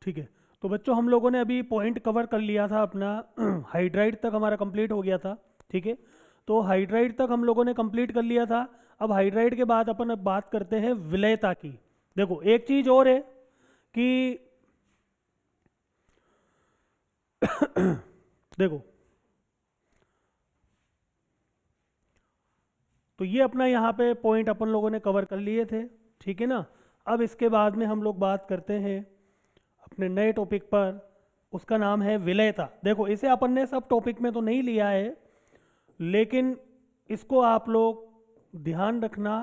ठीक है, तो बच्चों हम लोगों ने अभी पॉइंट कवर कर लिया था अपना हाइड्राइड तक हमारा कंप्लीट हो गया था। ठीक है, तो हाइड्राइड तक हम लोगों ने कंप्लीट कर लिया था। अब हाइड्राइड के बाद अपन अब बात करते हैं विलयता की। देखो एक चीज और है कि देखो, तो ये अपना यहाँ पे पॉइंट अपन लोगों ने कवर कर लिए थे। ठीक है ना, अब इसके बाद में हम लोग बात करते हैं अपने नए टॉपिक पर, उसका नाम है विलयता। देखो इसे अपन ने सब टॉपिक में तो नहीं लिया है, लेकिन इसको आप लोग ध्यान रखना,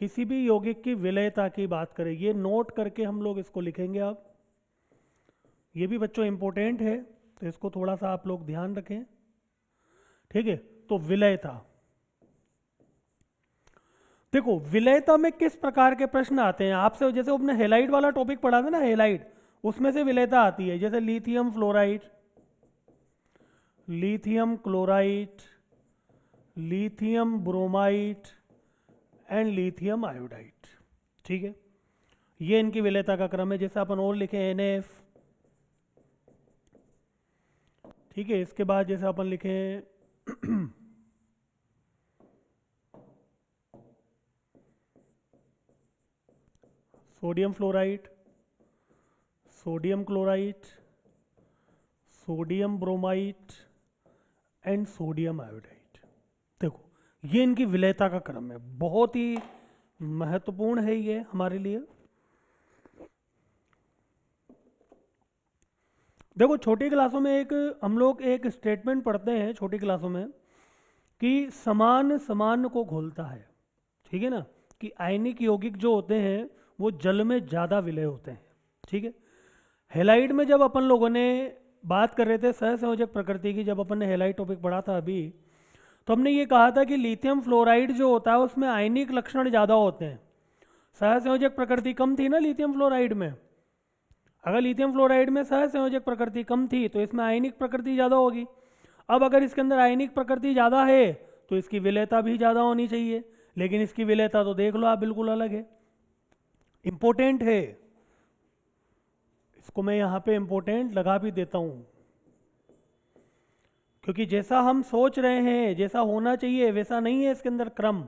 किसी भी यौगिक की विलयता की बात करें, ये नोट करके हम लोग इसको लिखेंगे। अब ये भी बच्चों इंपॉर्टेंट है, तो इसको थोड़ा सा आप लोग ध्यान रखें। ठीक है, तो विलयता, देखो विलयता में किस प्रकार के प्रश्न आते हैं आपसे, जैसे आपने हेलाइड वाला टॉपिक पढ़ा था ना, हेलाइड, उसमें से विलयता आती है, जैसे lithium fluoride, lithium chloride, lithium bromide and lithium iodide. ठीक है, ये इनकी विलयता का क्रम है। जैसे अपन और लिखे NF। ठीक है, इसके बाद जैसे अपन लिखे sodium fluoride, sodium chloride, sodium bromide and sodium iodide. देखो ये इनकी विलयता का क्रम है, बहुत ही महत्वपूर्ण है ये हमारे लिए। देखो छोटी क्लासों में एक हम लोग एक स्टेटमेंट पढ़ते हैं छोटी क्लासों में कि समान समान को घोलता है। ठीक है ना, कि आयनिक यौगिक जो होते हैं वो जल में ज़्यादा विलय होते हैं। ठीक है, हेलाइड में जब अपन लोगों ने बात कर रहे थे सहसंयोजक प्रकृति की, जब अपन ने हेलाइड टॉपिक पढ़ा था अभी, तो हमने ये कहा था कि लिथियम फ्लोराइड जो होता है उसमें आयनिक लक्षण ज़्यादा होते हैं। सहसंयोजक प्रकृति कम थी ना लिथियम फ्लोराइड में। अगर लिथियम फ्लोराइड में सहसंयोजक प्रकृति कम थी तो इसमें आयनिक प्रकृति ज़्यादा होगी। अब अगर इसके अंदर आयनिक प्रकृति ज़्यादा है तो इसकी विलयता भी ज़्यादा होनी चाहिए, लेकिन इसकी विलयता तो देख लो आप बिल्कुल अलग है। इंपॉर्टेंट है, इसको मैं यहाँ पे इंपॉर्टेंट लगा भी देता हूँ, क्योंकि जैसा हम सोच रहे हैं जैसा होना चाहिए वैसा नहीं है इसके अंदर क्रम।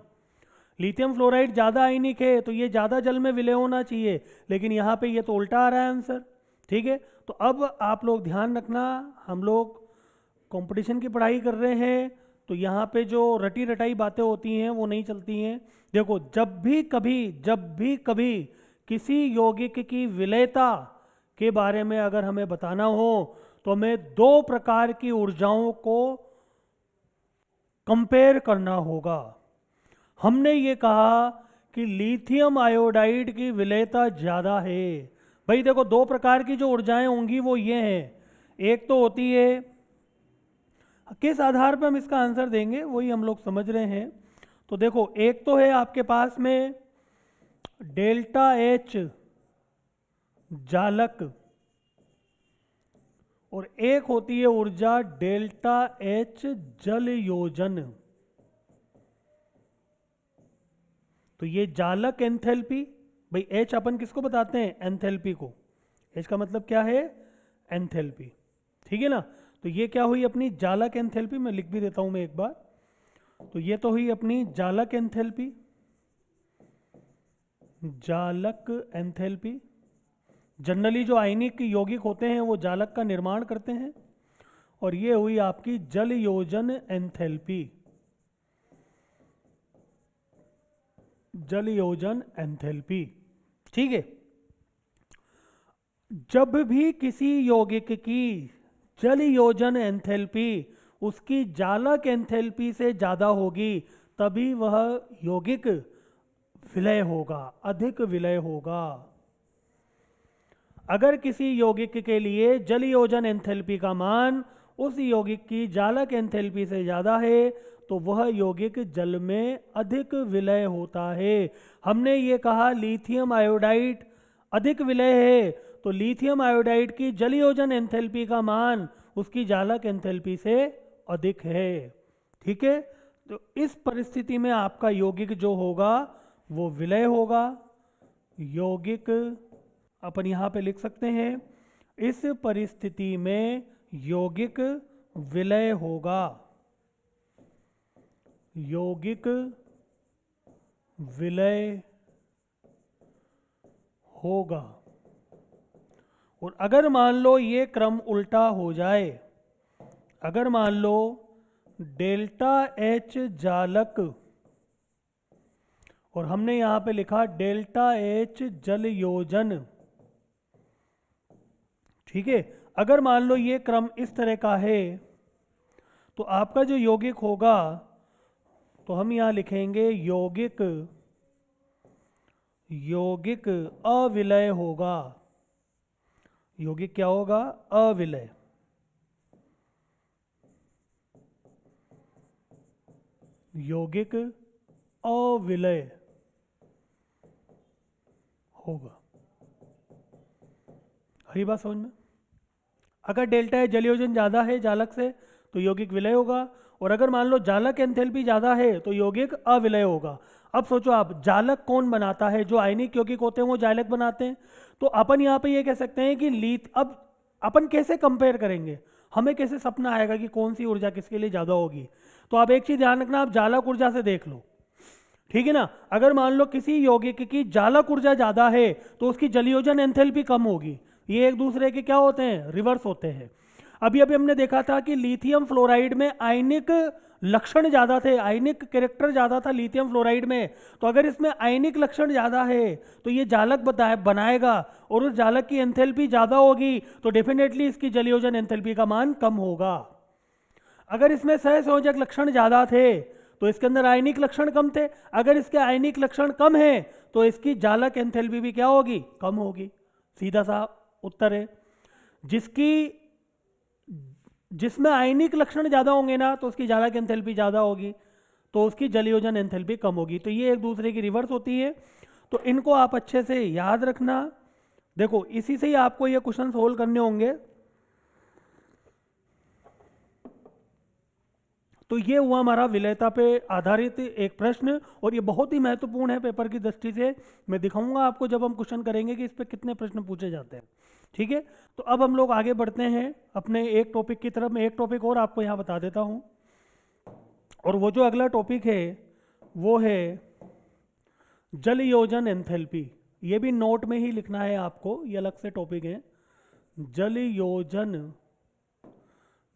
लिथियम फ्लोराइड ज़्यादा आयनिक है तो ये ज़्यादा जल में विलय होना चाहिए, लेकिन यहाँ पे ये तो उल्टा आ रहा है आंसर। ठीक है, तो अब आप लोग ध्यान रखना, हम लोग कंपटीशन की पढ़ाई कर रहे हैं, तो यहाँ पे जो रटी रटाई बातें होती हैं वो नहीं चलती हैं। देखो जब भी कभी किसी यौगिक की विलयता के बारे में अगर हमें बताना हो तो हमें दो प्रकार की ऊर्जाओं को कंपेयर करना होगा। हमने ये कहा कि लिथियम आयोडाइड की विलयता ज़्यादा है। भाई देखो दो प्रकार की जो ऊर्जाएं होंगी वो ये हैं, एक तो होती है, किस आधार पर हम इसका आंसर देंगे वही हम लोग समझ रहे हैं। तो देखो एक तो है आपके पास में डेल्टा H जालक, और एक होती है ऊर्जा डेल्टा H जल योजन। तो ये जालक एंथैल्पी, भाई H अपन किसको बताते हैं, एंथैल्पी को। H का मतलब क्या है, एंथैल्पी। ठीक है ना, तो ये क्या हुई अपनी जालक एंथैल्पी, मैं लिख भी देता हूं मैं एक बार। तो ये तो हुई अपनी जालक एंथैल्पी, जालक एंथैल्पी। जनरली जो आयनिक यौगिक होते हैं वो जालक का निर्माण करते हैं, और ये हुई आपकी जल योजन एंथैल्पी, जल योजन एंथैल्पी। ठीक है, जब भी किसी यौगिक की जल योजन एंथैल्पी उसकी जालक एंथैल्पी से ज़्यादा होगी तभी वह यौगिक विलय होगा, अधिक विलय होगा। अगर किसी यौगिक के लिए जल योजन एंथैल्पी का मान उस यौगिक की जालक एंथैल्पी से ज़्यादा है तो वह यौगिक जल में अधिक विलय होता है। हमने ये कहा लिथियम आयोडाइड अधिक विलय है, तो लिथियम आयोडाइड की जल योजन एंथैल्पी का मान उसकी जालक एंथैल्पी से अधिक है। ठीक है, तो इस परिस्थिति में आपका यौगिक जो होगा वो विलय होगा। यौगिक अपन यहाँ पे लिख सकते हैं इस परिस्थिति में यौगिक विलय होगा, यौगिक विलय होगा। और अगर मान लो ये क्रम उल्टा हो जाए, अगर मान लो डेल्टा H जालक और हमने यहां पे लिखा डेल्टा H जल योजन, ठीक है, अगर मान लो ये क्रम इस तरह का है तो आपका जो यौगिक होगा तो हम यहां लिखेंगे यौगिक, यौगिक अविलय होगा। यौगिक क्या होगा? अविलय। यौगिक अविलय होगा। हरी बात समझ में? अगर डेल्टा है जलयोजन ज्यादा है जालक से तो यौगिक विलय होगा, और अगर मान लो जालक एंथैल्पी ज्यादा है तो यौगिक अविलय होगा। अब सोचो आप, जालक कौन बनाता है? जो आयनिक यौगिक होते हैं वो जालक बनाते हैं। तो अपन यहाँ पे ये कह सकते हैं कि अब अपन कैसे कंपेयर करेंगे, हमें कैसे सपना आएगा कि कौन सी ऊर्जा किसके लिए ज्यादा होगी? तो आप एक चीज ध्यान रखना, आप जालक ऊर्जा से देख लो, ठीक है ना। अगर मान लो किसी यौगिक की जालक ऊर्जा ज्यादा है तो उसकी जलयोजन एंथैल्पी कम होगी। ये एक दूसरे के क्या होते हैं? रिवर्स होते हैं। अभी अभी हमने देखा था कि लिथियम फ्लोराइड में आयनिक लक्षण ज्यादा थे, आयनिक कैरेक्टर ज्यादा था लिथियम फ्लोराइड में। तो अगर इसमें आयनिक लक्षण ज्यादा है तो ये जालक बनाएगा, और उस जालक की एंथैल्पी ज्यादा होगी तो डेफिनेटली इसकी जलयोजन एंथैल्पी का मान कम होगा। अगर इसमें सहसंयोजक लक्षण ज्यादा थे तो इसके अंदर आयनिक लक्षण कम थे, अगर इसके आयनिक लक्षण कम है तो इसकी जालक एंथैल्पी भी क्या होगी? कम होगी। सीधा सा उत्तर है। जिसमें आयनिक लक्षण ज्यादा होंगे ना तो उसकी जालक एंथैल्पी ज्यादा होगी, तो उसकी जलयोजन एंथैल्पी कम होगी। तो ये एक दूसरे की रिवर्स होती है। तो इनको आप अच्छे से याद रखना। देखो इसी से ही आपको ये क्वेश्चन सोल्व करने होंगे। तो ये हुआ हमारा विलयता पे आधारित एक प्रश्न, और ये बहुत ही महत्वपूर्ण है पेपर की दृष्टि से। मैं दिखाऊंगा आपको जब हम क्वेश्चन करेंगे कि इस पे कितने प्रश्न पूछे जाते हैं, ठीक है। तो अब हम लोग आगे बढ़ते हैं अपने एक टॉपिक की तरफ। मैं एक टॉपिक और आपको यहाँ बता देता हूँ, और वो जो अगला टॉपिक है वो है जलयोजन एंथैल्पी। ये भी नोट में ही लिखना है आपको, ये अलग से टॉपिक है। जलयोजन,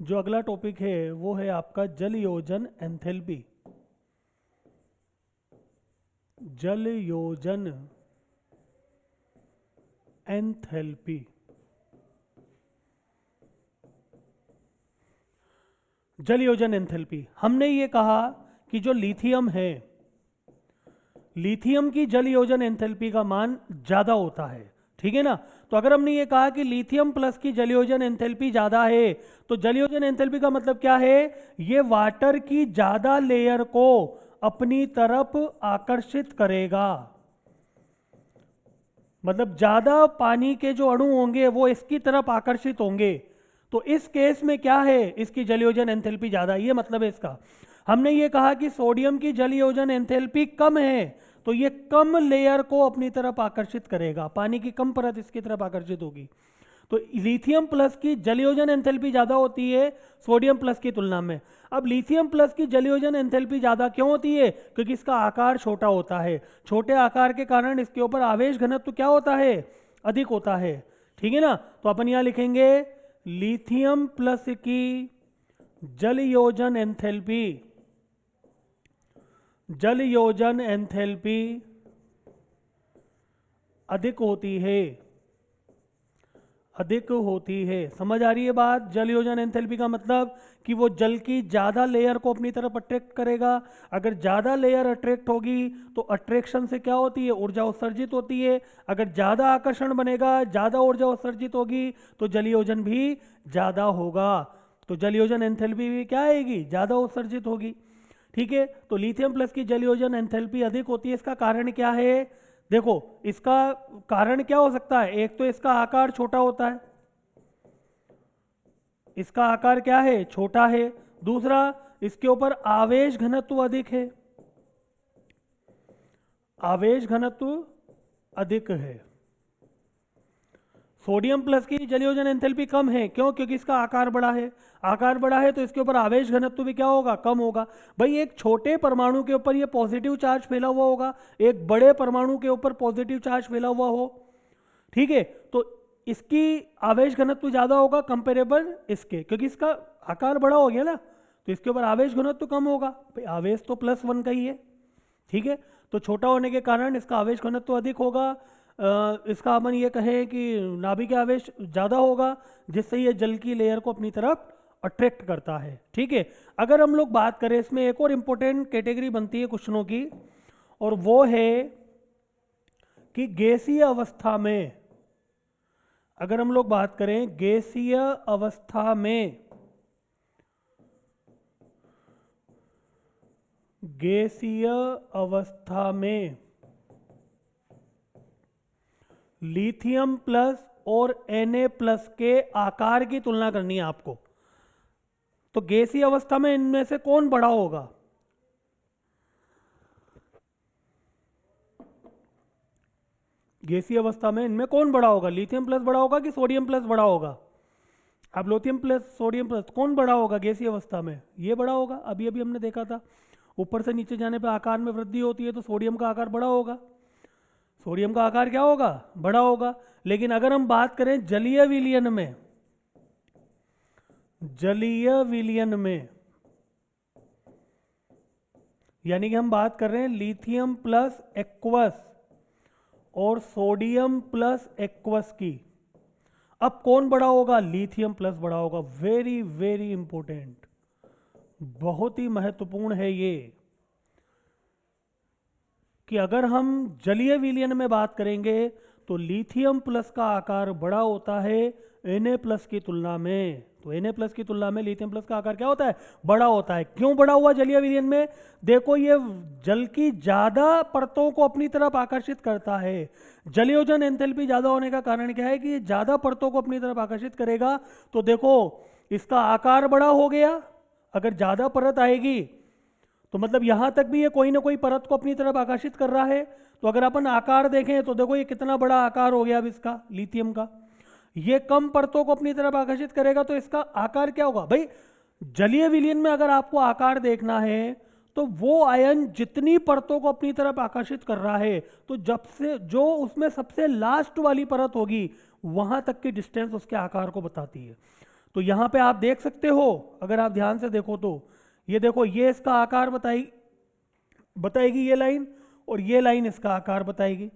जो अगला टॉपिक है वो है आपका जलयोजन एंथैल्पी। जलयोजन एंथैल्पी। जलयोजन एंथैल्पी, हमने ये कहा कि जो लिथियम है, लिथियम की जलयोजन एंथैल्पी का मान ज्यादा होता है, ठीक है ना। तो अगर हमने ये कहा कि लिथियम प्लस की जलयोजन एंथैल्पी ज्यादा है, तो जलयोजन एंथैल्पी का मतलब क्या है? ये वाटर की ज्यादा लेयर को अपनी तरफ आकर्षित करेगा। मतलब ज्यादा पानी के जो अणु होंगे वो इसकी तरफ आकर्षित होंगे। तो इस केस में क्या है? इसकी जलयोजन एंथैल्पी ज्यादा, ये मतलब है इसका। हमने ये कहा कि सोडियम की जलयोजन एंथैल्पी कम है, तो ये कम लेयर को अपनी तरफ आकर्षित करेगा, पानी की कम परत इसकी तरफ आकर्षित होगी। तो लिथियम प्लस की जलयोजन एंथैल्पी ज्यादा होती है सोडियम प्लस की तुलना में। अब लिथियम प्लस की जलयोजन एंथैल्पी ज्यादा क्यों होती है? क्योंकि इसका आकार छोटा होता है। छोटे आकार के कारण इसके ऊपर आवेश घनत्व क्या होता है? अधिक होता है, ठीक है ना। तो अपन यहां लिखेंगे लिथियम प्लस की जलयोजन एंथैल्पी, जलयोजन एंथैल्पी अधिक होती है, अधिक होती है। समझ आ रही है बात? जलयोजन एंथैल्पी का मतलब कि वो जल की ज्यादा लेयर को अपनी तरफ अट्रैक्ट करेगा। अगर ज्यादा लेयर अट्रैक्ट होगी तो अट्रैक्शन से क्या होती है? ऊर्जा उत्सर्जित होती है। अगर ज्यादा आकर्षण बनेगा, ज्यादा ऊर्जा उत्सर्जित होगी तो जलयोजन भी ज्यादा होगा। तो जलयोजन एंथैल्पी भी क्या आएगी? ज्यादा उत्सर्जित होगी, ठीक है। तो लिथियम प्लस की जलयोजन एंथैल्पी अधिक होती है। इसका कारण क्या है? देखो इसका कारण क्या हो सकता है? एक तो इसका आकार छोटा होता है, इसका आकार क्या है? छोटा है। दूसरा, इसके ऊपर आवेश घनत्व अधिक है, आवेश घनत्व अधिक है। सोडियम प्लस की जलयोजन एंथैल्पी कम है, क्यों? क्योंकि इसका आकार बड़ा है। आकार बड़ा है तो इसके ऊपर आवेश घनत्व भी क्या होगा? कम होगा। भाई एक छोटे परमाणु के ऊपर ये पॉजिटिव चार्ज फैला हुआ होगा, एक बड़े परमाणु के ऊपर पॉजिटिव चार्ज फैला हुआ हो, ठीक है, तो इसकी आवेश घनत्व ज्यादा होगा कंपेरेबल इसके, क्योंकि इसका आकार बड़ा हो गया ना, तो इसके ऊपर आवेश घनत्व कम होगा। भाई आवेश तो +1 का ही है, ठीक है, तो छोटा होने के कारण इसका आवेश घनत्व अधिक होगा। इसका अपन ये कहें कि नाभिक आवेश ज़्यादा होगा, जिससे ये जल की लेयर को अपनी तरफ अट्रैक्ट करता है, ठीक है। अगर हम लोग बात करें, इसमें एक और इम्पोर्टेंट कैटेगरी बनती है क्वेश्चनों की, और वो है कि गैसीय अवस्था में, अगर हम लोग बात करें गैसीय अवस्था में, गैसीय अवस्था में लिथियम प्लस और Na+ के आकार की तुलना करनी है आपको, तो गैसीय अवस्था में इनमें से कौन बड़ा होगा? गैसीय अवस्था में इनमें कौन बड़ा होगा? लिथियम प्लस बड़ा होगा कि सोडियम प्लस बड़ा होगा? अब लिथियम प्लस सोडियम प्लस कौन बड़ा होगा गैसीय अवस्था में? ये बड़ा होगा। अभी अभी हमने देखा था, ऊपर से नीचे जाने पर आकार में वृद्धि होती है, तो सोडियम का आकार बड़ा होगा, सोडियम का आकार क्या होगा? बड़ा होगा। लेकिन अगर हम बात करें जलीय विलयन में, जलीय विलयन में, यानी कि हम बात कर रहे हैं लिथियम प्लस एक्वस और सोडियम प्लस एक्वस की, अब कौन बड़ा होगा? लिथियम प्लस बड़ा होगा। वेरी वेरी इंपॉर्टेंट, बहुत ही महत्वपूर्ण है ये, कि अगर हम जलीय विलयन में बात करेंगे तो लिथियम प्लस का आकार बड़ा होता है Na+ की तुलना में। तो Na+ की तुलना में लिथियम प्लस का आकार क्या होता है? बड़ा होता है। क्यों बड़ा हुआ जलीय विलयन में? देखो ये जल की ज्यादा परतों को अपनी तरफ आकर्षित करता है। जलयोजन एंथैल्पी ज्यादा होने का कारण क्या है? कि ये ज्यादा परतों को अपनी तरफ आकर्षित करेगा, तो देखो इसका आकार बड़ा हो गया। अगर ज्यादा परत आएगी तो मतलब यहां तक भी ये कोई ना कोई परत को अपनी तरफ आकर्षित कर रहा है। तो अगर अपन आकार देखें तो देखो ये कितना बड़ा आकार हो गया अब इसका, लिथियम का। ये कम परतों को अपनी तरफ आकर्षित करेगा, तो इसका आकार क्या होगा? भाई जलीय विलयन में अगर आपको आकार देखना है तो वो आयन जितनी परतों को अपनी तरफ आकर्षित कर रहा है, तो जब से जो उसमें सबसे लास्ट वाली परत होगी वहां तक की डिस्टेंस उसके आकार को बताती है। तो यहां पे आप देख सकते हो, अगर आप ध्यान से देखो तो ये देखो, ये इसका आकार बताएगी ये लाइन, और ये लाइन इसका आकार बताएगी,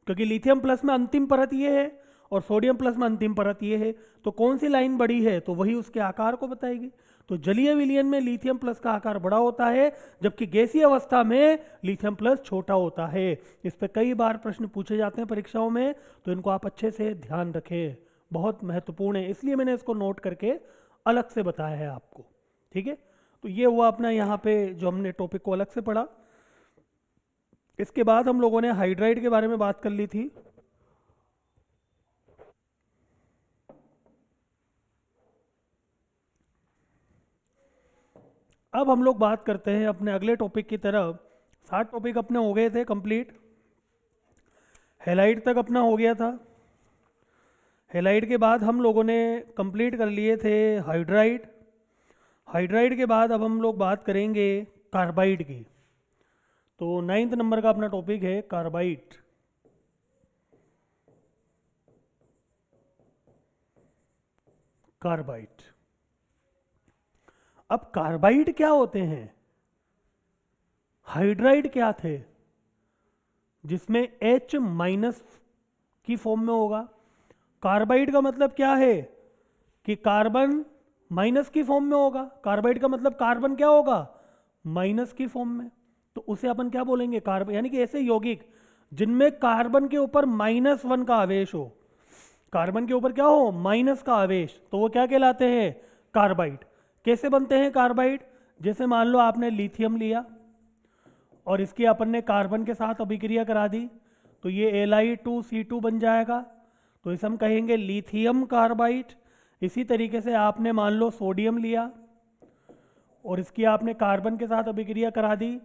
क्योंकि लिथियम प्लस में अंतिम परत ये है और सोडियम प्लस में अंतिम परत ये है। तो कौन सी लाइन बड़ी है तो वही उसके आकार को बताएगी। तो जलीय विलयन में लिथियम प्लस का आकार बड़ा होता है, जबकि गैसीय अवस्था में लिथियम प्लस छोटा होता है। इस पर कई बार प्रश्न पूछे जाते हैं परीक्षाओं में, तो इनको आप अच्छे से ध्यान रखें, बहुत महत्वपूर्ण है, इसलिए मैंने इसको नोट करके अलग से बताया है आपको, ठीक है। तो ये हुआ अपना यहाँ पे जो हमने टॉपिक को अलग से पढ़ा। इसके बाद हम लोगों ने हाइड्राइड के बारे में बात कर ली थी। अब हम लोग बात करते हैं अपने अगले टॉपिक की तरफ। 7 टॉपिक अपने हो गए थे कंप्लीट। हैलाइड तक अपना हो गया था। हैलाइड के बाद हम लोगों ने कंप्लीट कर लिए थे हाइड्राइड। हाइड्राइड के बाद अब हम लोग बात करेंगे कार्बाइड की। तो 9th नंबर का अपना टॉपिक है कार्बाइड। कार्बाइड, अब कार्बाइड क्या होते हैं? हाइड्राइड क्या थे? जिसमें H- की फॉर्म में होगा। कार्बाइड का मतलब क्या है? कि कार्बन माइनस की फॉर्म में होगा। कार्बाइड का मतलब कार्बन क्या होगा? माइनस की फॉर्म में। तो उसे अपन क्या बोलेंगे? कार्बन, यानी कि ऐसे यौगिक जिनमें कार्बन के ऊपर -1 का आवेश हो, कार्बन के ऊपर क्या हो? माइनस का आवेश, तो वो क्या कहलाते हैं? कार्बाइड। कैसे बनते हैं कार्बाइड? जैसे मान लो आपने लिथियम लिया और इसकी अपन ने कार्बन के साथ अभिक्रिया करा दी, तो ये Li2C2 बन जाएगा, तो इसे हम कहेंगे लिथियम कार्बाइड। इसी तरीके से आपने मान लो सोडियम लिया और इसकी आपने कार्बन के साथ अभिक्रिया करा दी,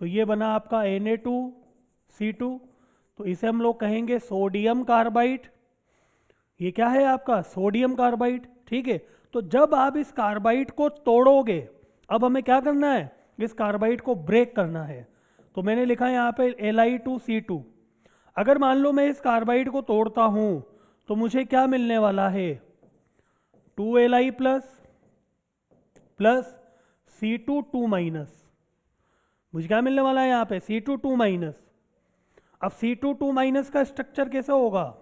तो ये बना आपका Na2C2, तो इसे हम लोग कहेंगे सोडियम कार्बाइड। ये क्या है आपका सोडियम कार्बाइड, ठीक है। तो जब आप इस कार्बाइड को तोड़ोगे, अब हमें क्या करना है, इस कार्बाइड को ब्रेक करना है। तो मैंने लिखा है यहाँ पे Li2C2। अगर मान लो मैं इस कार्बाइड को तोड़ता हूँ तो मुझे क्या मिलने वाला है, 2Li प्लस C2 2 माइनस, मुझे क्या मिलने वाला है यहाँ पे C2 2 माइनस। अब C2 2 माइनस का स्ट्रक्चर कैसे होगा,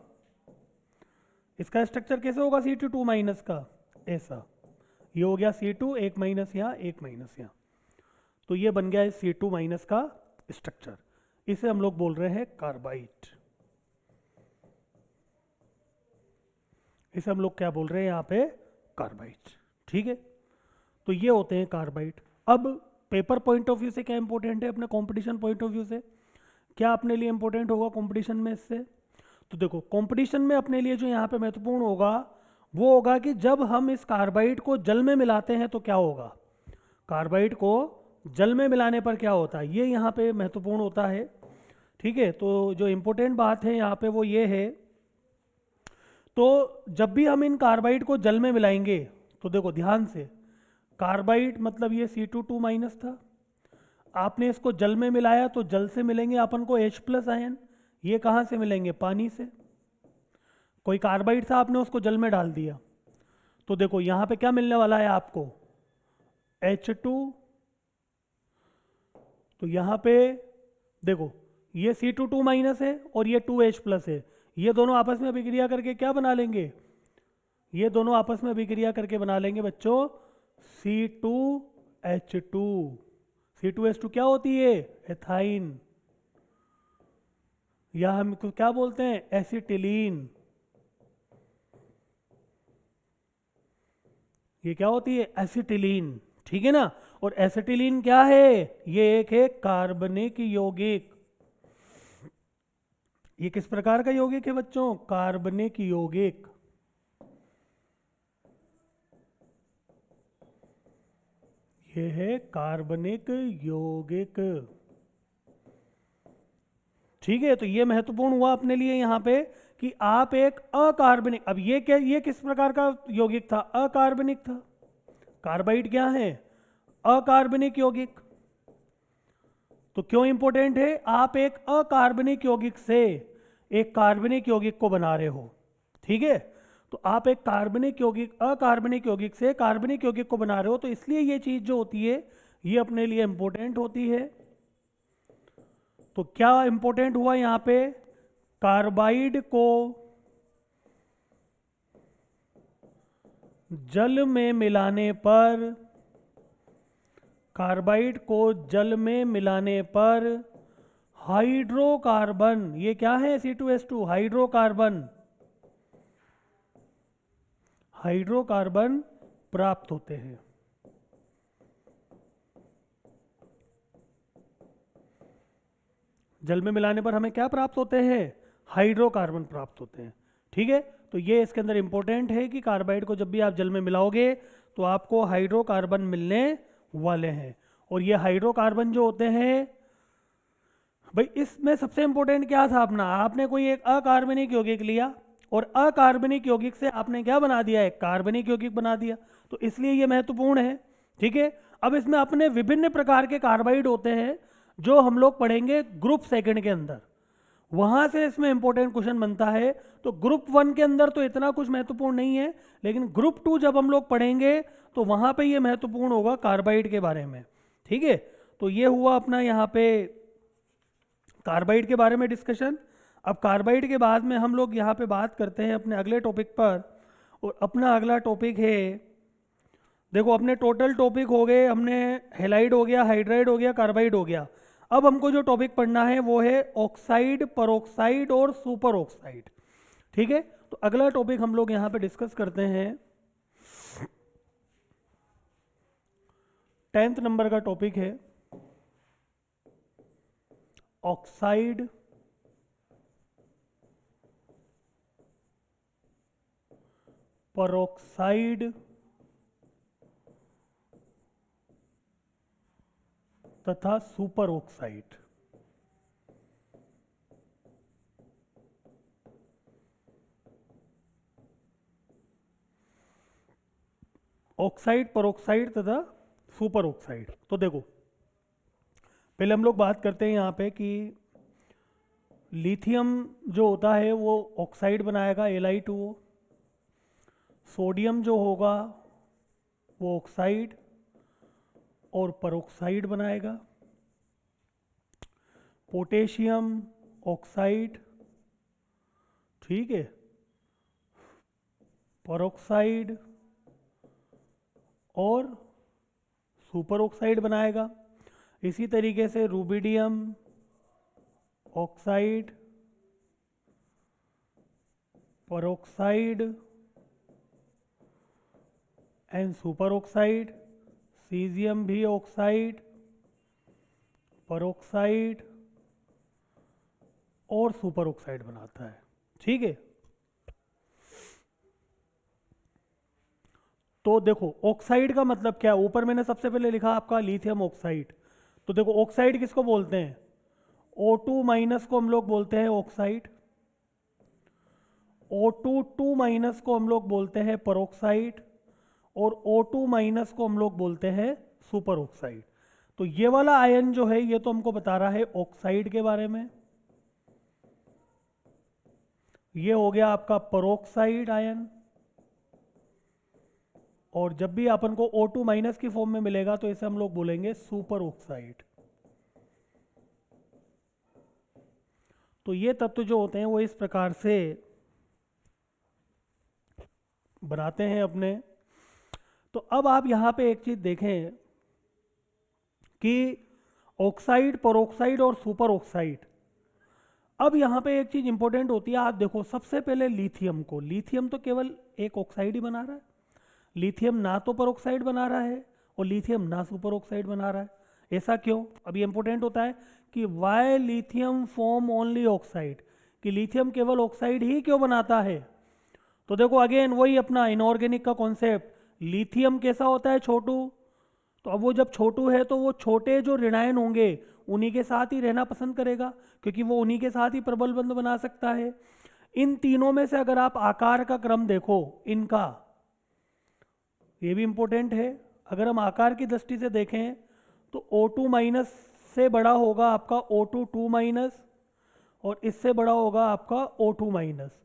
इसका स्ट्रक्चर कैसे होगा C2 2 माइनस का, ऐसा, ये हो गया C2 एक माइनस यहाँ एक माइनस यहाँ, तो ये बन गया C2 माइनस का स्ट्रक्चर। इसे हम लोग बोल रहे हैं कार्बाइड। इसे हम लोग क्या बोल रहे हैं यहाँ पे, कार्बाइड, ठीक है। तो ये होते हैं कार्बाइड। अब पेपर पॉइंट ऑफ व्यू से क्या इंपॉर्टेंट है, अपने कंपटीशन पॉइंट ऑफ व्यू से क्या अपने लिए इंपॉर्टेंट होगा कंपटीशन में इससे। तो देखो कंपटीशन में अपने लिए जो यहाँ पे महत्वपूर्ण होगा वो होगा कि जब हम इस कार्बाइड को जल में मिलाते हैं तो क्या होगा, कार्बाइड को जल में मिलाने पर क्या होता है, ये यहाँ पे महत्वपूर्ण होता है, ठीक है। तो जो इम्पोर्टेंट बात है यहाँ पे वो ये है, तो जब भी हम इन कार्बाइड को जल में मिलाएंगे तो देखो ध्यान से, कार्बाइड मतलब ये C2 2 माइनस था, आपने इसको जल में मिलाया तो जल से मिलेंगे अपन को H प्लस आयन, ये कहाँ से मिलेंगे, पानी से। कोई कार्बाइड था आपने उसको जल में डाल दिया तो देखो यहाँ पे क्या मिलने वाला है आपको, H2। तो यहाँ पे देखो ये C2 2 माइनस है और ये 2H प्लस है, ये दोनों आपस में अभिक्रिया करके क्या बना लेंगे, ये दोनों आपस में अभिक्रिया करके बना लेंगे बच्चों C2H2। C2H2 क्या होती है, एथाइन, या हम इसको क्या बोलते हैं, एसिटिलीन। ये क्या होती है, एसिटिलीन, ठीक है ना। और एसिटिलीन क्या है, ये एक है कार्बनिक यौगिक। ये किस प्रकार का यौगिक है बच्चों, कार्बनिक यौगिक। ये है कार्बनिक यौगिक, ठीक है। तो ये महत्वपूर्ण हुआ अपने लिए यहाँ पे कि आप एक अकार्बनिक, अब ये क्या, ये किस प्रकार का यौगिक था, अकार्बनिक था। कार्बाइड क्या है, अकार्बनिक यौगिक। तो क्यों इंपॉर्टेंट है, आप एक अकार्बनिक यौगिक से एक कार्बनिक यौगिक को बना रहे हो, ठीक है। तो आप एक कार्बनिक यौगिक अकार्बनिक यौगिक से कार्बनिक यौगिक को बना रहे हो, तो इसलिए ये चीज जो होती है ये अपने लिए इंपॉर्टेंट होती है। तो क्या इंपॉर्टेंट हुआ यहां पे, कार्बाइड को जल में मिलाने पर, कार्बाइड को जल में मिलाने पर हाइड्रोकार्बन, ये क्या है C2H2, हाइड्रोकार्बन, हाइड्रोकार्बन प्राप्त होते हैं। जल में मिलाने पर हमें क्या प्राप्त होते हैं, हाइड्रोकार्बन प्राप्त होते हैं, ठीक है। तो ये इसके अंदर इंपॉर्टेंट है कि कार्बाइड को जब भी आप जल में मिलाओगे तो आपको हाइड्रोकार्बन मिलने वाले हैं। और ये हाइड्रोकार्बन जो होते हैं भाई, इसमें सबसे इंपॉर्टेंट क्या था अपना, आपने कोई एक अकार्बनिक यौगिक लिया और अकार्बनिक यौगिक से आपने क्या बना दिया, एक कार्बनिक यौगिक बना दिया। तो इसलिए ये महत्वपूर्ण है, ठीक है। अब इसमें अपने विभिन्न प्रकार के कार्बाइड होते हैं जो हम लोग पढ़ेंगे ग्रुप सेकंड के अंदर, वहां से इसमें इंपॉर्टेंट क्वेश्चन बनता है। तो ग्रुप 1 के अंदर तो इतना कुछ महत्वपूर्ण नहीं है, लेकिन ग्रुप 2 जब हम लोग पढ़ेंगे तो वहां पे ये महत्वपूर्ण होगा कार्बाइड के बारे में, ठीक है। तो ये हुआ अपना यहाँ पे कार्बाइड के बारे में डिस्कशन। अब कार्बाइड के बाद में हम लोग यहाँ पे बात करते हैं अपने अगले टॉपिक पर, और अपना अगला टॉपिक है, देखो अपने टोटल टॉपिक हो गए, हमने हेलाइड हो गया, हाइड्राइड हो गया, कार्बाइड हो गया। अब हमको जो टॉपिक पढ़ना है वो है ऑक्साइड, परऑक्साइड और सुपर ऑक्साइड, ठीक है। तो अगला टॉपिक हम लोग यहाँ पे डिस्कस करते हैं, 10th नंबर का टॉपिक है ऑक्साइड, परऑक्साइड तथा सुपर ऑक्साइड। ऑक्साइड, परऑक्साइड तथा सुपर ऑक्साइड। तो देखो पहले हम लोग बात करते हैं यहाँ पे कि लिथियम जो होता है वो ऑक्साइड बनाएगा Li2O, सोडियम जो होगा वो ऑक्साइड और परऑक्साइड बनाएगा, पोटेशियम ऑक्साइड, ठीक है, परऑक्साइड और सुपर ऑक्साइड बनाएगा। इसी तरीके से rubidium oxide, peroxide and super oxide, caesium भी ऑक्साइड, परऑक्साइड और सुपर ऑक्साइड बनाता है, ठीक है। तो देखो ऑक्साइड का मतलब क्या है, ऊपर मैंने सबसे पहले लिखा आपका लिथियम ऑक्साइड। तो देखो ऑक्साइड किसको बोलते हैं, O2 माइनस को हम लोग बोलते हैं ऑक्साइड, O2 2 माइनस को हम लोग बोलते हैं परऑक्साइड और O2 माइनस को हम लोग बोलते हैं सुपर ऑक्साइड। तो ये वाला आयन जो है ये तो हमको बता रहा है ऑक्साइड के बारे में। ये हो गया आपका परऑक्साइड आयन, और जब भी अपन को O2 माइनस की फॉर्म में मिलेगा तो इसे हम लोग बोलेंगे सुपर ऑक्साइड। तो ये तत्व जो होते हैं वो इस प्रकार से बनाते हैं अपने। तो अब आप यहां पे एक चीज देखें कि ऑक्साइड, परऑक्साइड और सुपर ऑक्साइड। अब यहां पे एक चीज इंपॉर्टेंट होती है, आप देखो सबसे पहले लिथियम को, लिथियम तो केवल एक ऑक्साइड ही बना रहा है, लिथियम ना तो परऑक्साइड बना रहा है और लिथियम ना सुपर ऑक्साइड बना रहा है। ऐसा क्यों, अब ये इंपॉर्टेंट होता है कि why lithium form only oxide, कि लिथियम केवल ऑक्साइड ही क्यों बनाता है। तो देखो अगेन वही अपना इनऑर्गेनिक का कॉन्सेप्ट, लिथियम कैसा होता है, छोटू। तो अब वो जब छोटू है तो वो छोटे जो ऋणायन होंगे उन्हीं के साथ ही रहना पसंद करेगा, क्योंकि वो उन्हीं के साथ ही प्रबल बंध बना सकता है। इन तीनों में से अगर आप आकार का क्रम देखो इनका, ये भी इंपॉर्टेंट है। अगर हम आकार की दृष्टि से देखें तो O2 माइनस से बड़ा होगा आपका O2 2 माइनस और इससे बड़ा होगा आपका O2 माइनस।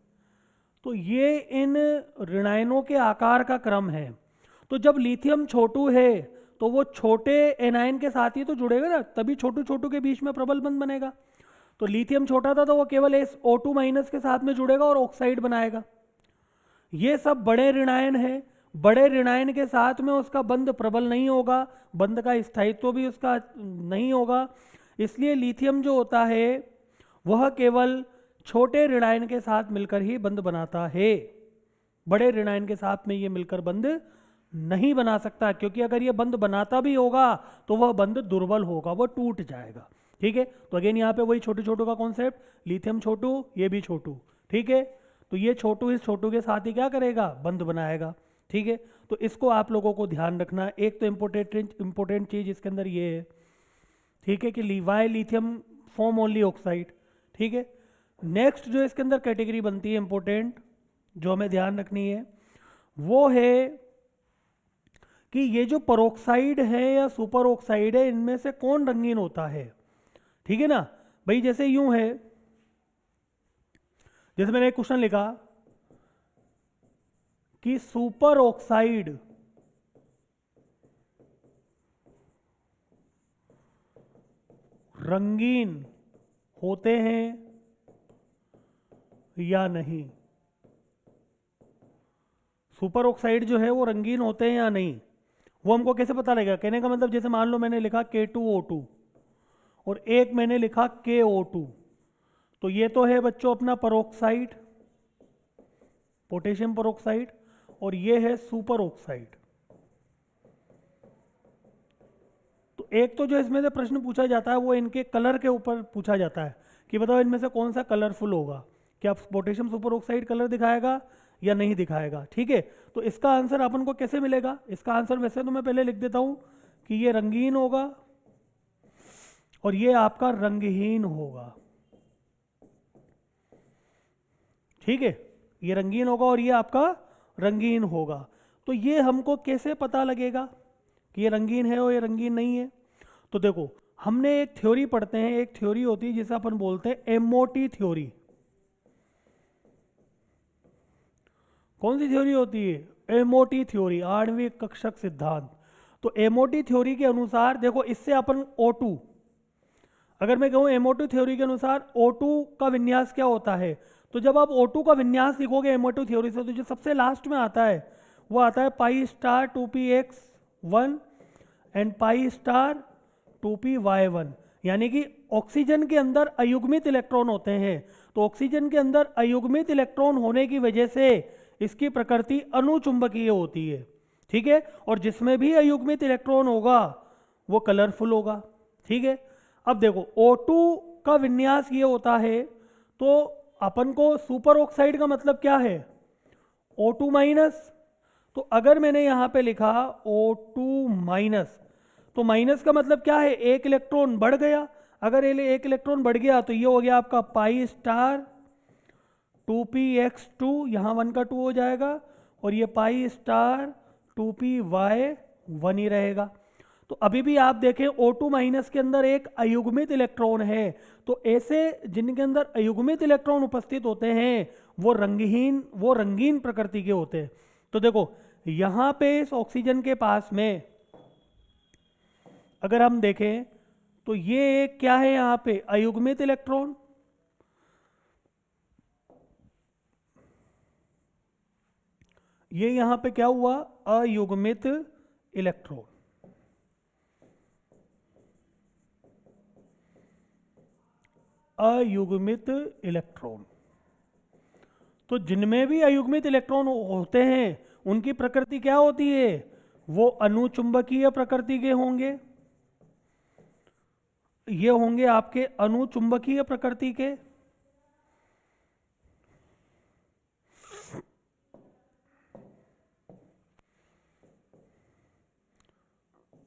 तो ये इन ऋणायनों के आकार का क्रम है। तो जब लिथियम छोटू है तो वो छोटे एनायन के साथ ही तो जुड़ेगा ना, तभी छोटू छोटू के बीच में प्रबल बंध बनेगा। तो लिथियम छोटा था तो वो केवल इस O2 माइनस के साथ में जुड़ेगा और ऑक्साइड बनाएगा। ये सब बड़े ऋणायन है, बड़े ऋणायन के साथ में उसका बंध प्रबल नहीं होगा, बंध का स्थायित्व भी उसका नहीं होगा। इसलिए लिथियम जो होता है वह केवल छोटे ऋणायन के साथ मिलकर ही बंध बनाता है, बड़े ऋणायन के साथ में ये मिलकर बंध नहीं बना सकता, क्योंकि अगर ये बंध बनाता भी होगा तो वह बंध दुर्बल होगा, वह टूट जाएगा, ठीक है। तो अगेन यहाँ पे वही छोटे छोटू का कॉन्सेप्ट, लिथियम छोटू, ये भी छोटू, ठीक है। तो ये छोटू इस छोटू के साथ ही क्या करेगा, बंध बनाएगा, ठीक है। तो इसको आप लोगों को ध्यान रखना। एक तो इंपॉर्टेंट चीज इसके अंदर ये है, ठीक है, कि लीवाई लिथियम फॉर्म ओनली ऑक्साइड, ठीक है। नेक्स्ट जो इसके अंदर कैटेगरी बनती है इंपॉर्टेंट, जो हमें ध्यान रखनी है, वो है कि ये जो परऑक्साइड है या सुपर ऑक्साइड है, इनमें से कौन रंगीन होता है, ठीक है ना भाई। जैसे यूं है, जैसे मैंने एक क्वेश्चन लिखा कि सुपर ऑक्साइड रंगीन होते हैं या नहीं, सुपर ऑक्साइड जो है वो रंगीन होते हैं या नहीं, वो हमको कैसे पता लगेगा। कहने का मतलब जैसे मान लो मैंने लिखा K2O2 और एक मैंने लिखा KO2, तो ये तो है बच्चों अपना परऑक्साइड, पोटेशियम परऑक्साइड, और ये है सुपर ऑक्साइड। तो एक तो जो इसमें से प्रश्न पूछा जाता है वो इनके कलर के ऊपर पूछा जाता है कि बताओ इनमें से कौन सा कलरफुल होगा, क्या पोटेशियम सुपर ऑक्साइड कलर दिखाएगा या नहीं दिखाएगा, ठीक है। तो इसका आंसर अपन को कैसे मिलेगा, इसका आंसर वैसे तो मैं पहले लिख देता हूं कि ये रंगीन होगा और ये आपका रंगहीन होगा, ठीक है। ये रंगीन होगा और ये आपका रंगीन होगा। तो ये हमको कैसे पता लगेगा कि ये रंगीन है और ये रंगीन नहीं है? तो देखो, हमने एक थ्योरी पढ़ते हैं, एक थ्योरी होती है जिसे अपन बोलते हैं एमओटी थ्योरी। कौन सी थ्योरी होती है? एमओटी थ्योरी, आणविक कक्षक सिद्धांत। तो एमओटी थ्योरी के अनुसार देखो, इससे अपन O2, अगर मैं कहूँ एमओटी थ्योरी के अनुसार O2 का विन्यास क्या होता है, तो जब आप O2 का विन्यास लिखोगे एमओटी थ्योरी से, तो जो सबसे लास्ट में आता है वो आता है pi star 2px1 and pi star 2py1। यानी कि ऑक्सीजन के अंदर अयुग्मित इलेक्ट्रॉन होते हैं, तो ऑक्सीजन के अंदर अयुग्मित इलेक्ट्रॉन होने की वजह से इसकी प्रकृति अनुचुंबकीय होती है। ठीक है, और जिसमें भी अयुग्मित इलेक्ट्रॉन होगा वो कलरफुल होगा। ठीक है, अब देखो O2 का विन्यास ये होता है, तो अपन को सुपर ऑक्साइड का मतलब क्या है? O2 minus. तो अगर मैंने यहाँ पे लिखा O2 माइनस, तो माइनस का मतलब क्या है? एक इलेक्ट्रॉन बढ़ गया। अगर एक इलेक्ट्रॉन बढ़ गया तो ये हो गया आपका पाई स्टार 2px2, यहाँ 1 का 2 हो जाएगा, और ये पाई स्टार 2py1 ही रहेगा। तो अभी भी आप देखें O2 माइनस के अंदर एक अयुग्मित इलेक्ट्रॉन है, तो ऐसे जिनके अंदर अयुग्मित इलेक्ट्रॉन उपस्थित होते हैं वो रंगीन प्रकृति के होते हैं। तो देखो यहाँ पे इस ऑक्सीजन के पास में अगर हम देखें तो ये एक क्या है, यहाँ पे अयुग्मित इलेक्ट्रॉन, ये यहाँ पे क्या हुआ? अयुग्मित इलेक्ट्रॉन। अयुग्मित इलेक्ट्रॉन, तो जिनमें भी अयुग्मित इलेक्ट्रॉन होते हैं उनकी प्रकृति क्या होती है? वो अनुचुंबकीय प्रकृति के होंगे। ये होंगे आपके अनुचुंबकीय प्रकृति के।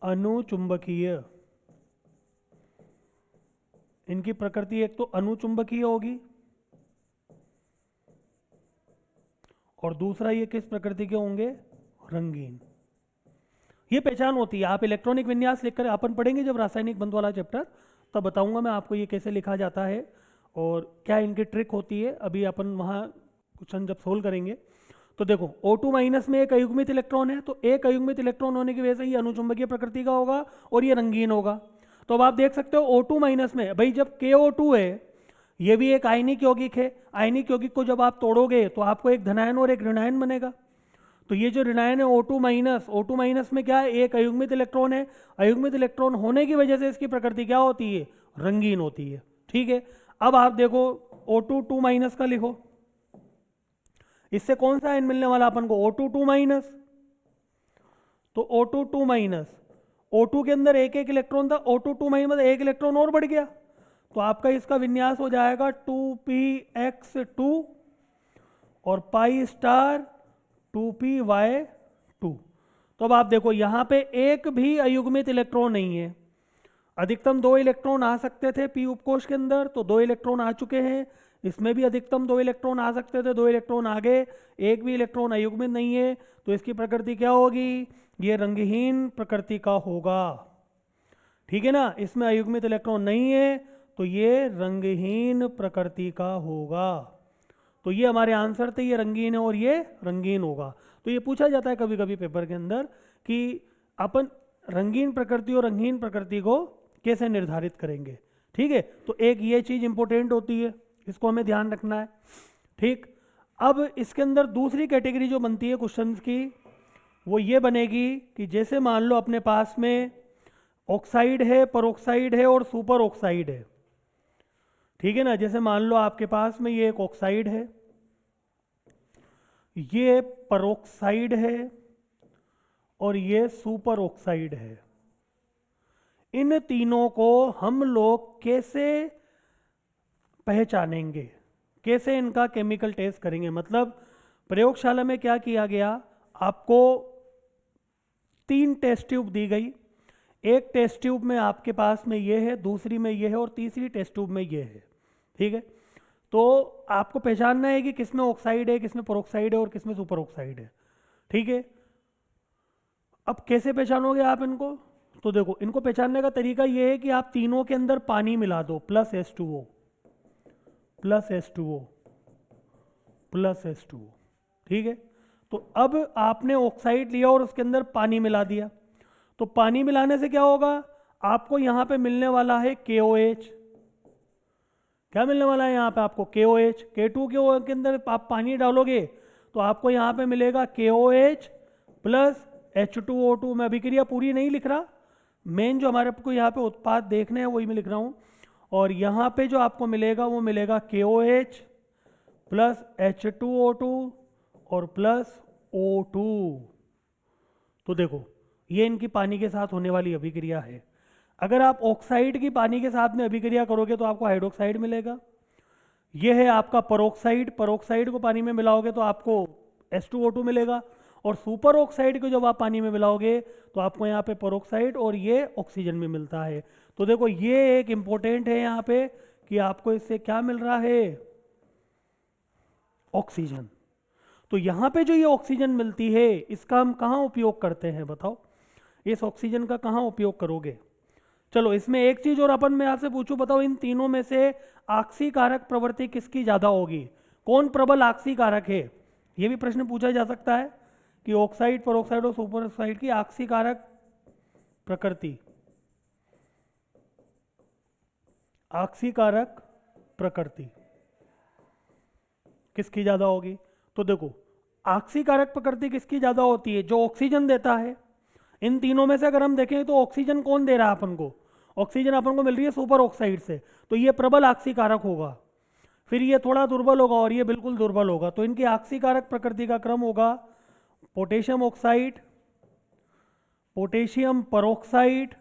अनुचुंबकीय, इनकी प्रकृति एक तो अनुचुंबकीय होगी, और दूसरा ये किस प्रकृति के होंगे? रंगीन। ये पहचान होती है। आप इलेक्ट्रॉनिक विन्यास लिखकर अपन पढ़ेंगे जब रासायनिक बंध वाला चैप्टर, तब बताऊंगा मैं आपको ये कैसे लिखा जाता है और क्या इनकी ट्रिक होती है। अभी अपन वहाँ क्वेश्चन जब सोल्व करेंगे। तो देखो O2 माइनस में एक अयुग्मित इलेक्ट्रॉन है, तो एक अयुग्मित इलेक्ट्रॉन होने की वजह से ये अनुचुंबकीय प्रकृति का होगा और ये रंगीन होगा। तो अब आप देख सकते हो O2 माइनस में भाई जब KO2 है, ये भी एक आयनिक यौगिक है। आयनिक यौगिक को जब आप तोड़ोगे तो आपको एक धनायन और एक ऋणायन बनेगा। तो ये जो ऋणायन है O2 माइनस में क्या है? एक अयुग्मित इलेक्ट्रॉन है। अयुग्मित इलेक्ट्रॉन होने की वजह से इसकी प्रकृति क्या होती है? रंगीन होती है। ठीक है, अब आप देखो O2 माइनस का लिखो, इससे कौन सा आयन मिलने वाला अपन को? O2 minus. तो O2 माइनस, O2 के अंदर एक एक इलेक्ट्रॉन था, O2 माइनस मतलब एक इलेक्ट्रॉन और बढ़ गया, तो आपका इसका विन्यास हो जाएगा 2px2 और पाई स्टार 2py2। तो अब आप देखो यहाँ पे एक भी अयुग्मित इलेक्ट्रॉन नहीं है। अधिकतम 2 इलेक्ट्रॉन आ सकते थे p उपकोष के अंदर, तो 2 इलेक्ट्रॉन आ चुके हैं। इसमें भी अधिकतम 2 इलेक्ट्रॉन आ सकते थे, 2 इलेक्ट्रॉन आ गए। एक भी इलेक्ट्रॉन अयुग्मित नहीं है, तो इसकी प्रकृति क्या होगी? ये रंगहीन प्रकृति का होगा। ठीक है ना, इसमें अयुग्मित इलेक्ट्रॉन नहीं है, तो ये रंगहीन प्रकृति का होगा। तो ये हमारे आंसर थे, ये रंगीन है और ये रंगीन होगा। तो ये पूछा जाता है कभी कभी पेपर के अंदर कि अपन रंगीन प्रकृति और रंगीन प्रकृति को कैसे निर्धारित करेंगे। ठीक है, तो एक ये चीज इंपॉर्टेंट होती है, इसको हमें ध्यान रखना है। ठीक, अब इसके अंदर दूसरी कैटेगरी जो बनती है क्वेश्चंस की, वो ये बनेगी कि जैसे मान लो अपने पास में ऑक्साइड है, परऑक्साइड है और सुपर ऑक्साइड है। ठीक है ना, जैसे मान लो आपके पास में ये एक ऑक्साइड है, ये परऑक्साइड है और ये सुपर ऑक्साइड है। इन तीनों को हम लोग कैसे पहचानेंगे, कैसे इनका केमिकल टेस्ट करेंगे? मतलब प्रयोगशाला में क्या किया गया, आपको 3 टेस्ट ट्यूब दी गई। एक टेस्ट ट्यूब में आपके पास में ये है, दूसरी में ये है और तीसरी टेस्ट ट्यूब में ये है। ठीक है, तो आपको पहचानना है कि किसमें ऑक्साइड है, किसमें परऑक्साइड है और किसमें सुपर ऑक्साइड है। ठीक है, अब कैसे पहचानोगे आप इनको? तो देखो, इनको पहचानने का तरीका ये है कि आप तीनों के अंदर पानी मिला दो, plus H2O plus H2O plus H2O, ठीक है। तो अब आपने ऑक्साइड लिया और उसके अंदर पानी मिला दिया, तो पानी मिलाने से क्या होगा? आपको यहाँ पे मिलने वाला है KOH। क्या मिलने वाला है यहाँ पे आपको? KOH। K2 के अंदर आप पानी डालोगे तो आपको यहाँ पे मिलेगा KOH प्लस H2O2। मैं अभिक्रिया पूरी नहीं लिख रहा, मेन जो हमारे को यहाँ पे उत्पाद देखने हैं वही मैं लिख रहा हूँ। और यहाँ पे जो आपको मिलेगा वो मिलेगा KOH प्लस H2O2 और प्लस O2। तो देखो, ये इनकी पानी के साथ होने वाली अभिक्रिया है। अगर आप ऑक्साइड की पानी के साथ में अभिक्रिया करोगे तो आपको हाइड्रोक्साइड मिलेगा। यह है आपका परोक्साइड। परोक्साइड को पानी में मिलाओगे तो आपको H2O2 मिलेगा, और सुपर ऑक्साइड को जब आप पानी में मिलाओगे तो आपको यहाँ पे परोक्साइड और ये ऑक्सीजन में मिलता है। तो देखो, ये एक इंपॉर्टेंट है यहाँ पे कि आपको इससे क्या मिल रहा है? ऑक्सीजन। तो यहाँ पे जो ये ऑक्सीजन मिलती है इसका हम कहाँ उपयोग करते हैं बताओ? इस ऑक्सीजन का कहाँ उपयोग करोगे? चलो, इसमें एक चीज और अपन मैं आपसे पूछूं, बताओ इन तीनों में से आक्सीकारक प्रवृत्ति किसकी ज्यादा होगी? कौन प्रबल आक्सीकारक है? यह भी प्रश्न पूछा जा सकता है कि ऑक्साइड, परोक्साइड और सुपर ऑक्साइड की आक्सीकारक प्रकृति, आक्सीकारक प्रकृति किसकी ज्यादा होगी? तो देखो, आक्सीकारक प्रकृति किसकी ज्यादा होती है? जो ऑक्सीजन देता है। इन तीनों में से अगर हम देखें तो ऑक्सीजन कौन दे रहा है अपन को? ऑक्सीजन अपन को मिल रही है सुपर ऑक्साइड से, तो ये प्रबल आक्सीकारक होगा। फिर ये थोड़ा दुर्बल होगा और ये बिल्कुल दुर्बल होगा। तो इनकी आक्सीकारक प्रकृति का क्रम होगा potassium oxide, potassium peroxide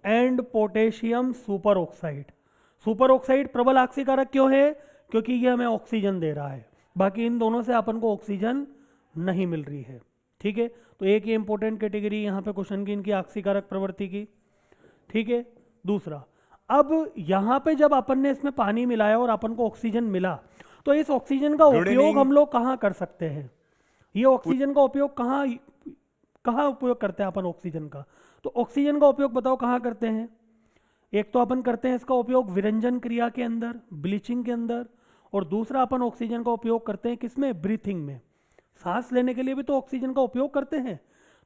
and potassium super oxide. Super oxide प्रबल आक्सीकारक क्यों है? क्योंकि ये हमें ऑक्सीजन दे रहा है, बाकी इन दोनों से अपन को ऑक्सीजन नहीं मिल रही है, ठीक है। तो एक ये इंपॉर्टेंट कैटेगरी यहाँ पे क्वेश्चन की इनकी आक्सीकारक प्रवृत्ति की, ठीक है। दूसरा, अब यहाँ पे जब अपन ने इसमें पानी मिलाया और अपन को ऑक्सीजन मिला, तो इस ऑक्सीजन का उपयोग हम लोग कहाँ कर सकते हैं? ये ऑक्सीजन का उपयोग कहाँ कहाँ उपयोग करते हैं अपन ऑक्सीजन का? तो ऑक्सीजन का उपयोग बताओ कहाँ करते हैं? एक तो अपन करते हैं इसका उपयोग विरंजन क्रिया के अंदर, ब्लीचिंग के अंदर, और दूसरा अपन ऑक्सीजन का उपयोग करते हैं किसमें? ब्रीथिंग में। सांस लेने के लिए भी तो ऑक्सीजन का उपयोग करते हैं।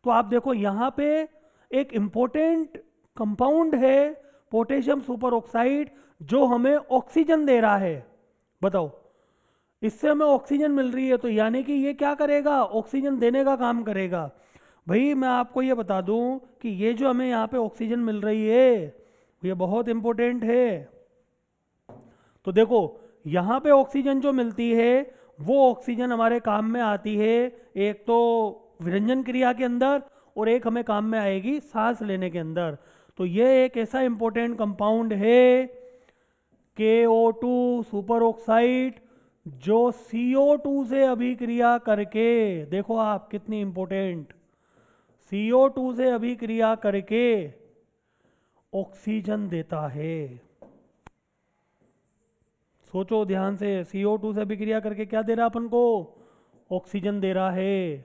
तो आप देखो, यहाँ पे एक इंपॉर्टेंट कंपाउंड है पोटेशियम सुपर ऑक्साइड, जो हमें ऑक्सीजन दे रहा है। बताओ, इससे हमें ऑक्सीजन मिल रही है, तो यानी कि ये क्या करेगा? ऑक्सीजन देने का काम करेगा। भाई मैं आपको ये बता दूं कि ये जो हमें यहाँ पे ऑक्सीजन मिल रही है ये बहुत इंपॉर्टेंट है। तो देखो, यहाँ पे ऑक्सीजन जो मिलती है वो ऑक्सीजन हमारे काम में आती है, एक तो विरंजन क्रिया के अंदर और एक हमें काम में आएगी सांस लेने के अंदर। तो ये एक ऐसा इंपॉर्टेंट कंपाउंड है KO2 सुपर ऑक्साइड, जो CO2 से अभिक्रिया करके, देखो आप कितनी इंपॉर्टेंट, CO2 से अभिक्रिया करके ऑक्सीजन देता है। सोचो ध्यान से, CO2 से अभिक्रिया करके क्या दे रहा है अपन को? ऑक्सीजन दे रहा है।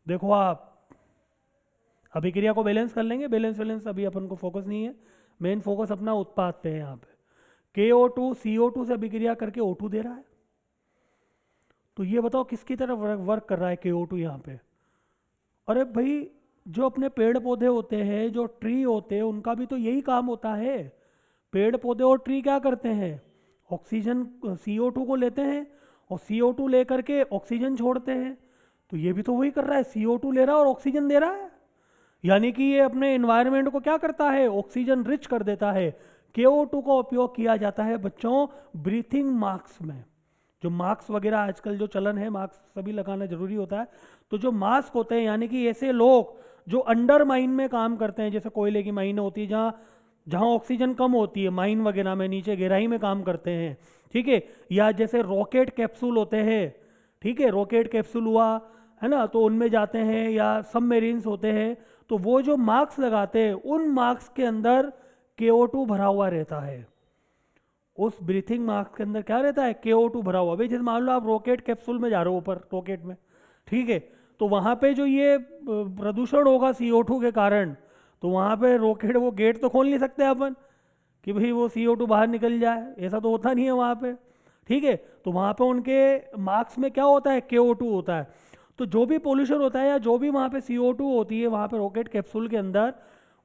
देखो आप अभिक्रिया को बैलेंस कर लेंगे, बैलेंस अभी अपन को फोकस नहीं है, मेन फोकस अपना उत्पाद पे है। यहाँ पे KO2 CO2 से अभिक्रिया करके O2 दे रहा है। तो ये बताओ किसकी तरफ वर्क कर रहा है KO2 यहाँ पे? अरे भाई, जो अपने पेड़ पौधे होते हैं, जो ट्री होते हैं, उनका भी तो यही काम होता है। पेड़ पौधे और ट्री क्या करते हैं? ऑक्सीजन CO2 को लेते हैं और CO2 लेकर के ऑक्सीजन छोड़ते हैं। तो ये भी तो वही कर रहा है, CO2 ले रहा है और ऑक्सीजन दे रहा है। यानी कि ये अपने एनवायरनमेंट को क्या करता है? ऑक्सीजन रिच कर देता है। KO2 का उपयोग किया जाता है बच्चों ब्रीथिंग मास्क में। जो मास्क वगैरह आजकल जो चलन है, मास्क सभी लगाना जरूरी होता है। तो जो मास्क होते हैं, यानी कि ऐसे लोग जो अंडर माइन में काम करते हैं, जैसे कोयले की माइनें होती है जहाँ ऑक्सीजन कम होती है, माइन वगैरह में नीचे गहराई में काम करते हैं, ठीक है। या जैसे रॉकेट कैप्सूल होते हैं, ठीक है, रॉकेट कैप्सूल हुआ है ना, तो उनमें जाते हैं, या सबमेरीन्स होते हैं, तो वो जो मास्क लगाते हैं उन मास्क के अंदर KO2 भरा हुआ रहता है। उस ब्रीथिंग मास्क के अंदर क्या रहता है? KO2 भरा हुआ। भाई जैसे मान लो आप रॉकेट कैप्सूल में जा रहे हो ऊपर रॉकेट में, ठीक है, तो वहाँ पे जो ये प्रदूषण होगा CO2 के कारण, तो वहाँ पे रॉकेट वो गेट तो खोल नहीं सकते अपन कि भाई वो CO2 बाहर निकल जाए, ऐसा तो होता नहीं है वहाँ पे। ठीक है, तो वहाँ पे उनके मार्क्स में क्या होता है, KO2 होता है। तो जो भी पोल्यूशन होता है या जो भी वहाँ पे CO2 होती है वहाँ पे रॉकेट कैप्सूल के अंदर,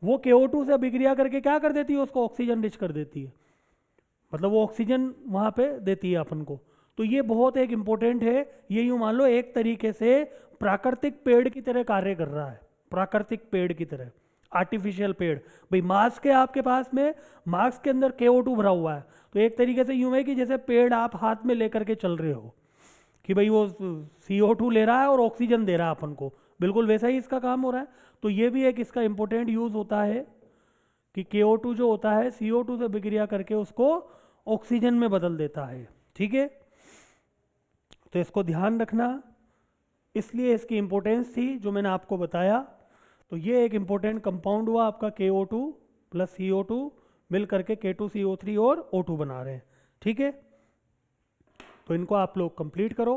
वो KO2 से अभिक्रिया करके क्या कर देती है, उसको ऑक्सीजन रिच कर देती है, मतलब वो ऑक्सीजन वहाँ पे देती है अपन को। तो ये बहुत एक इम्पोर्टेंट है। ये यूँ मान लो एक तरीके से प्राकृतिक पेड़ की तरह कार्य कर रहा है, प्राकृतिक पेड़ की तरह, आर्टिफिशियल पेड़। भाई मास्क है आपके पास में, मास्क के अंदर KO2 भरा हुआ है, तो एक तरीके से यूँ है कि जैसे पेड़ आप हाथ में लेकर के चल रहे हो कि भाई वो CO2 ले रहा है और ऑक्सीजन दे रहा है अपन को, बिल्कुल वैसा ही इसका काम हो रहा है। तो ये भी एक इसका इंपॉर्टेंट यूज़ होता है कि KO2 जो होता है CO2 से विक्रिया करके उसको ऑक्सीजन में बदल देता है। ठीक है, तो इसको ध्यान रखना, इसलिए इसकी इंपॉर्टेंस थी जो मैंने आपको बताया। तो ये एक इंपॉर्टेंट कंपाउंड हुआ आपका KO2 प्लस CO2 मिल करके K2CO3 और O2 बना रहे हैं। ठीक है, तो इनको आप लोग कंप्लीट करो।